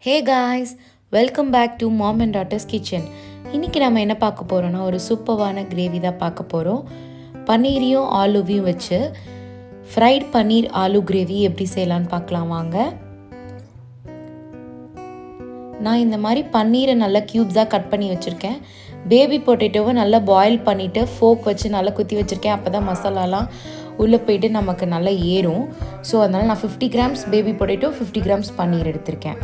Hey guys, welcome back to mom and daughter's kitchen. இன்றைக்கி நம்ம என்ன பார்க்க போகிறோன்னா ஒரு சூப்பரான கிரேவி தான் பார்க்க போகிறோம். பன்னீரையும் ஆலூவையும் வச்சு ஃப்ரைட் பன்னீர் ஆலூ கிரேவி எப்படி செய்யலான்னு பார்க்கலாம் வாங்க. நான் இந்த மாதிரி பன்னீரை நல்லா க்யூப்ஸாக கட் பண்ணி வச்சுருக்கேன். பேபி பொட்டேட்டோவை நல்லா பாயில் பண்ணிவிட்டு ஃபோக் வச்சு நல்லா குத்தி வச்சுருக்கேன். அப்போ தான் மசாலாலாம் உள்ளே போயிட்டு நமக்கு நல்லா ஏறும். ஸோ அதனால் நான் 50 கிராம்ஸ் பேபி பொட்டேட்டோ, 50 கிராம்ஸ் பன்னீர் எடுத்திருக்கேன்.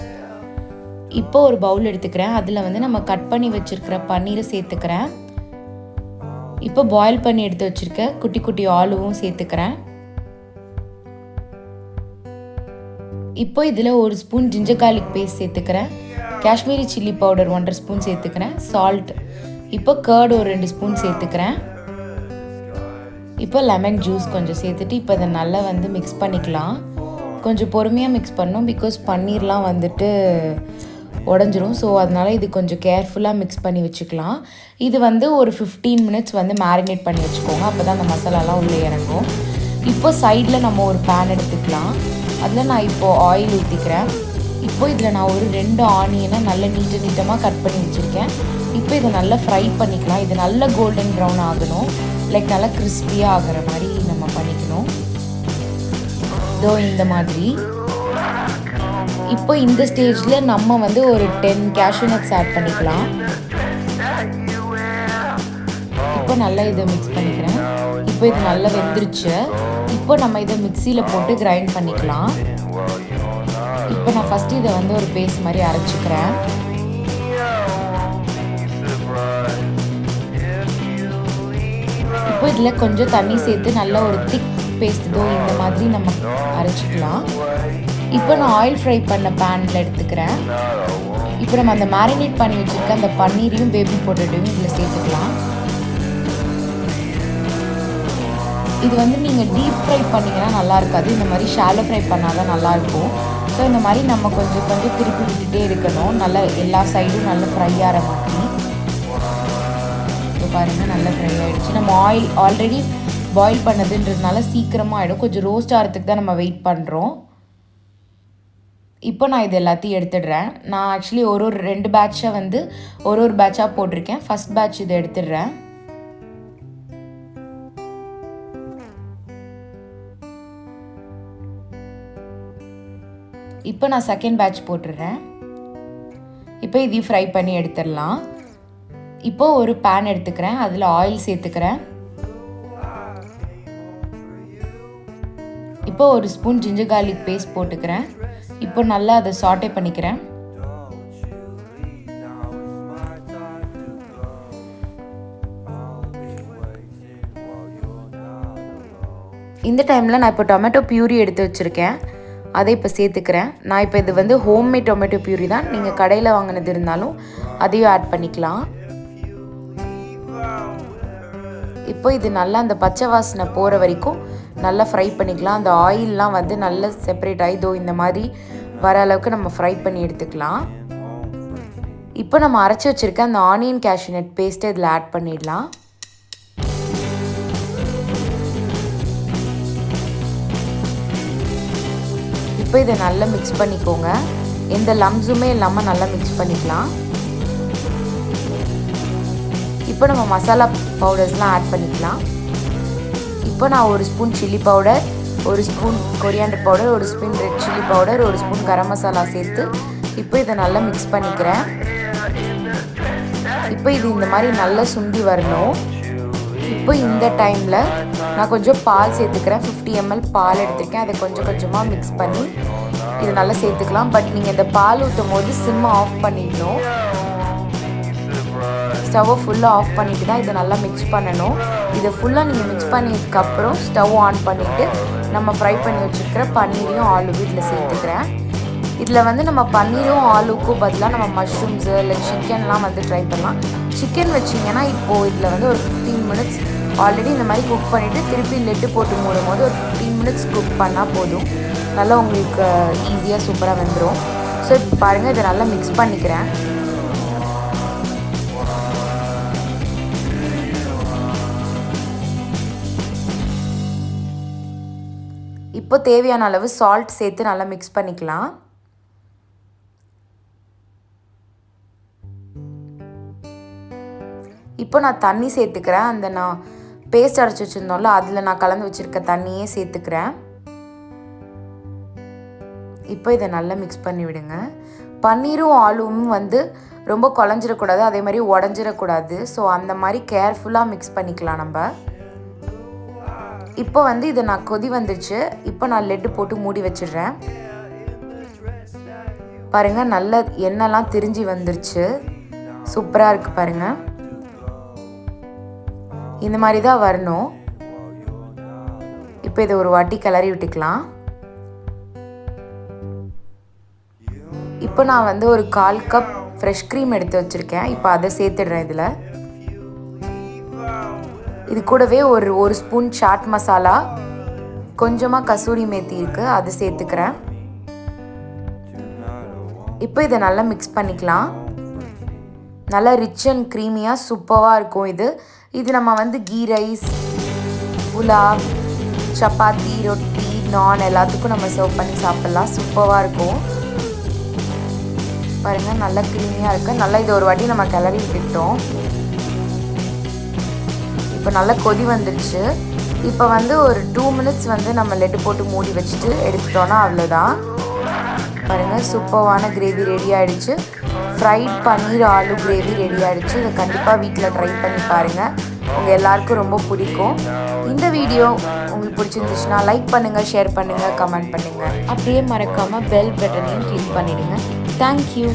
இப்போ ஒரு பவுல் எடுத்துக்கிறேன். அதில் வந்து நம்ம கட் பண்ணி வச்சுருக்கிற பன்னீரை சேர்த்துக்கிறேன். இப்போ பாயில் பண்ணி எடுத்து வச்சுருக்க குட்டி குட்டி ஆலுவும் சேர்த்துக்கிறேன். இப்போ இதில் ஒரு ஸ்பூன் ஜிஞ்சர் கார்லிக் பேஸ்ட் சேர்த்துக்கிறேன். காஷ்மீரி சில்லி பவுடர் 1.5 ஸ்பூன் சேர்த்துக்கிறேன். சால்ட், இப்போ கர்ட் ஒரு 2 ஸ்பூன் சேர்த்துக்கிறேன். இப்போ லெமன் ஜூஸ் கொஞ்சம் சேர்த்துட்டு இப்போ இதை நல்லா வந்து மிக்ஸ் பண்ணிக்கலாம். கொஞ்சம் பொறுமையாக மிக்ஸ் பண்ணணும், பிகாஸ் பன்னீர்லாம் வந்துட்டு உடஞ்சிரும். ஸோ அதனால் இது கொஞ்சம் கேர்ஃபுல்லாக மிக்ஸ் பண்ணி வச்சுக்கலாம். இது வந்து ஒரு 15 மினிட்ஸ் வந்து மேரினேட் பண்ணி வச்சுக்கோங்க. அப்போ தான் அந்த மசாலாலாம் உள்ளே இறங்கும். இப்போ சைடில் நம்ம ஒரு பேன் எடுத்துக்கலாம். அதில் நான் இப்போது ஆயில் ஊற்றிக்கிறேன். இப்போ இதில் நான் ஒரு 2 ஆனியனை நல்லா நீட்டமாக கட் பண்ணி வச்சுருக்கேன். இப்போ இதை நல்லா ஃப்ரை பண்ணிக்கலாம். இது நல்லா கோல்டன் ப்ரௌன் ஆகணும், லைக் நல்லா கிறிஸ்பியாக ஆகிற மாதிரி நம்ம பண்ணிக்கணும். இதோ இந்த மாதிரி. இப்போ இந்த ஸ்டேஜில் நம்ம வந்து ஒரு 10 கேஷ்யூ நட்ஸ் ஆட் பண்ணிக்கலாம். இப்போ நல்லா இதை மிக்ஸ் பண்ணிக்கிறேன். இப்போ இது நல்லா வெந்துருச்சு. இப்போ நம்ம இதை மிக்சியில் போட்டு கிரைண்ட் பண்ணிக்கலாம். இப்போ நான் ஃபஸ்ட்டு இதை வந்து ஒரு பேஸ்ட் மாதிரி அரைச்சிக்கிறேன். இப்போ இதில் கொஞ்சம் தண்ணி சேர்த்து நல்லா ஒரு திக் பேஸ்ட் இந்த மாதிரி நம்ம அரைச்சிக்கலாம். இப்போ நான் ஆயில் ஃப்ரை பண்ண பேனில் எடுத்துக்கிறேன். இப்போ நம்ம அந்த மேரினேட் பண்ணி வச்சுருக்க அந்த பன்னீரையும் பேபி பொட்டேட்டோவையும் இதில் சேர்த்துக்கலாம். இது வந்து நீங்கள் டீப் ஃப்ரை பண்ணிங்கன்னா நல்லா இருக்காது. இந்த மாதிரி ஷாலோ ஃப்ரை பண்ணால் தான் நல்லாயிருக்கும். ஸோ இந்த மாதிரி நம்ம கொஞ்சம் கொஞ்சம் திருப்பி விட்டுட்டே இருக்கணும், நல்லா எல்லா சைடும் நல்லா ஃப்ரை ஆகிற மாதிரி. இப்போ பாருங்கள் நல்லா ஃப்ரை ஆகிடுச்சு. நம்ம ஆயில் ஆல்ரெடி பாயில் பண்ணதுன்றதுனால சீக்கிரமாக ஆகிடும். கொஞ்சம் ரோஸ்ட் ஆகிறதுக்கு தான் நம்ம வெயிட் பண்ணுறோம். இப்போ நான் இது எல்லாத்தையும் எடுத்துடுறேன். நான் ஆக்சுவலி ஒரு 2 பேட்சை வந்து ஒரு பேட்சாக போட்டிருக்கேன். ஃபஸ்ட் பேட்ச் இதை எடுத்துடுறேன். இப்போ நான் செகண்ட் பேட்ச் போட்டுடுறேன். இப்போ இதையும் ஃப்ரை பண்ணி எடுத்துடலாம். இப்போ ஒரு பேன் எடுத்துக்கிறேன். அதில் ஆயில் சேர்த்துக்கிறேன். இப்போ ஒரு ஸ்பூன் ஜிஞ்சர் கார்லிக் பேஸ்ட் போட்டுக்கிறேன். இப்போ நல்லா அதை சாட்டே பண்ணிக்கிறேன். இந்த டைமில் நான் இப்போ டொமேட்டோ பியூரி எடுத்து வச்சுருக்கேன். அதை இப்போ சேர்த்துக்கிறேன். நான் இப்போ இது வந்து ஹோம்மேட் டொமேட்டோ பியூரி தான். நீங்கள் கடையில் வாங்கினது இருந்தாலும் அதையும் ஆட் பண்ணிக்கலாம். இப்போ இது நல்லா அந்த பச்சை வாசனை போகிற வரைக்கும் நல்லா ஃப்ரை பண்ணிக்கலாம். அந்த ஆயிலெலாம் வந்து நல்லா செப்பரேட் ஆகி இந்த மாதிரி வர அளவுக்கு நம்ம ஃப்ரை பண்ணி எடுத்துக்கலாம். இப்போ நம்ம அரைச்சி வச்சுருக்க அந்த ஆனியன் கேஷ்யூ நட் பேஸ்ட்டை இதில் ஆட் பண்ணிடலாம். இப்போ இதை நல்லா மிக்ஸ் பண்ணிக்கோங்க. எந்த லம்ஸுமே இல்லாமல் நல்லா மிக்ஸ் பண்ணிக்கலாம். இப்போ நம்ம மசாலா பவுடர்ஸ்லாம் ஆட் பண்ணிக்கலாம். இப்போ நான் ஒரு ஸ்பூன் சில்லி பவுடர், ஒரு ஸ்பூன் கொரியாண்டர் பவுடர், ஒரு ஸ்பூன் ரெட் சில்லி பவுடர், ஒரு ஸ்பூன் கரம் மசாலா சேர்த்து இப்போ இதை நல்லா மிக்ஸ் பண்ணிக்கிறேன். இப்போ இது இந்த மாதிரி நல்லா சுண்டி வரணும். இப்போ இந்த டைமில் நான் கொஞ்சம் பால் சேர்த்துக்கிறேன். 50 ml பால் எடுத்துருக்கேன். அதை கொஞ்சம் கொஞ்சமாக மிக்ஸ் பண்ணி இது நல்லா சேர்த்துக்கலாம். பட் நீங்கள் இந்த பால் ஊற்றும் போது சிம்மை ஆஃப் பண்ணிடணும். ஸ்டவ்வை ஃபுல்லாக ஆஃப் பண்ணிவிட்டு தான் இதை நல்லா மிக்ஸ் பண்ணணும். இதை ஃபுல்லாக நீங்கள் மிக்ஸ் பண்ணதுக்கப்புறம் ஸ்டவ் ஆன் பண்ணிவிட்டு நம்ம ஃப்ரை பண்ணி வச்சுருக்கிற பன்னீரையும் ஆலூவும் இதில் சேர்த்துக்கிறேன். இதில் வந்து நம்ம பன்னீரும் ஆலூக்கும் பதிலாக நம்ம மஷ்ரூம்ஸு இல்லை சிக்கன்லாம் வந்து ட்ரை பண்ணலாம். சிக்கன் வச்சிங்கன்னா இப்போது இதில் வந்து ஒரு 15 மினிட்ஸ் ஆல்ரெடி இந்த மாதிரி குக் பண்ணிவிட்டு திருப்பி லெட்டு போட்டு மூடும் போது ஒரு 15 மினிட்ஸ் குக் பண்ணால் போதும். நல்லா உங்களுக்கு ஈஸியாக சூப்பராக வந்துடும். ஸோ இப்போ பாருங்கள், இதை நல்லா மிக்ஸ் பண்ணிக்கிறேன். இப்போ தேவையான அளவு சால்ட் சேர்த்து நல்லா மிக்ஸ் பண்ணிக்கலாம். இப்போ நான் தண்ணி சேர்த்துக்கிறேன். அந்த நான் பேஸ்ட் அரைச்சி வச்சுருந்தோம்ல அதில் நான் கலந்து வச்சுருக்க தண்ணியே சேர்த்துக்கிறேன். இப்போ இதை நல்லா மிக்ஸ் பண்ணி விடுங்க. பன்னீரும் ஆலுவும் வந்து ரொம்ப குழஞ்சிடக்கூடாது, அதே மாதிரி உடஞ்சிடக்கூடாது. ஸோ அந்த மாதிரி கேர்ஃபுல்லாக மிக்ஸ் பண்ணிக்கலாம் நம்ம. இப்போ வந்து இதை நான் கொதி வந்துடுச்சு. இப்போ நான் லெட்டு போட்டு மூடி வச்சிடுறேன். பாருங்கள், நல்ல எண்ணெய்லாம் திரிஞ்சு வந்துருச்சு. சூப்பராக இருக்குது பாருங்கள். இந்த மாதிரி தான் வரணும். இப்போ இதை ஒரு வாட்டி கிளறி விட்டுக்கலாம். இப்போ நான் வந்து ஒரு 1/4 கப் ஃப்ரெஷ் க்ரீம் எடுத்து வச்சுருக்கேன். இப்போ அதை சேர்த்துடுறேன் இதில். இது கூடவே ஒரு ஸ்பூன் சாட் மசாலா, கொஞ்சமாக கசூரி மேத்தி இருக்குது, அது சேர்த்துக்கிறேன். இப்போ இதை நல்லா மிக்ஸ் பண்ணிக்கலாம். நல்லா ரிச் அண்ட் க்ரீமியாக சூப்பராக இருக்கும் இது நம்ம வந்து கீ ரைஸ், புலாவ், சப்பாத்தி, ரொட்டி, நான் எல்லாத்துக்கும் நம்ம சர்வ் பண்ணி சாப்பிட்லாம். சூப்பராக இருக்கும் பாருங்கள். நல்லா க்ரீமியாக இருக்குது. நல்லா இது ஒரு வாட்டி நம்ம கிளறி விட்டுட்டோம். இப்போ நல்லா கொதி வந்துடுச்சு. இப்போ வந்து ஒரு 2 மினிட்ஸ் வந்து நம்ம லெட்டு போட்டு மூடி வச்சுட்டு எடுத்துட்டோன்னா அவ்வளோதான். பாருங்கள், சூப்பரான கிரேவி ரெடி ஆகிடுச்சு. ஃப்ரைட் பன்னீர் ஆலு கிரேவி ரெடி ஆகிடுச்சு. இதை கண்டிப்பாக வீட்டில் ட்ரை பண்ணி பாருங்கள். உங்கள் எல்லாருக்கும் ரொம்ப பிடிக்கும். இந்த வீடியோ உங்களுக்கு பிடிச்சிருந்துச்சுன்னா லைக் பண்ணுங்கள், ஷேர் பண்ணுங்கள், கமெண்ட் பண்ணுங்கள். அப்படியே மறக்காமல் பெல் பட்டனையும் கிளிக் பண்ணிவிடுங்க. தேங்க்யூ.